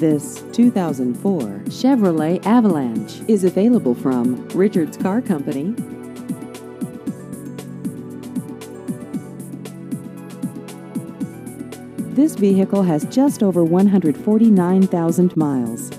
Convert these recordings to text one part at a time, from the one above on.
This 2004 Chevrolet Avalanche is available from Richard's Car Company. This vehicle has just over 149,000 miles.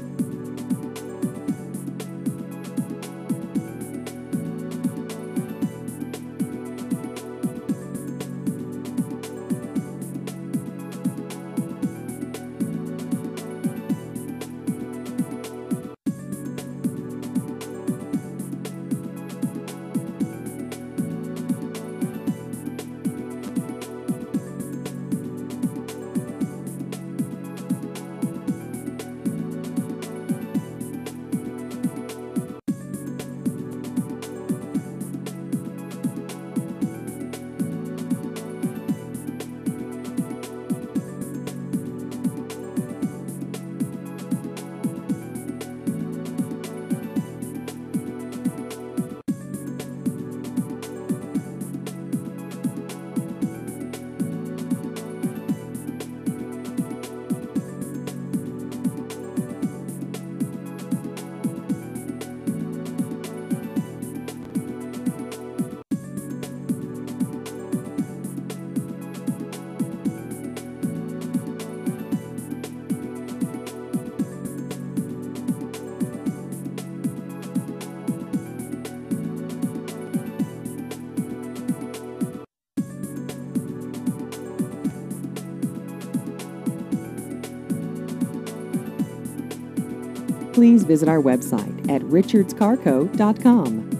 Please visit our website at richardscarco.com.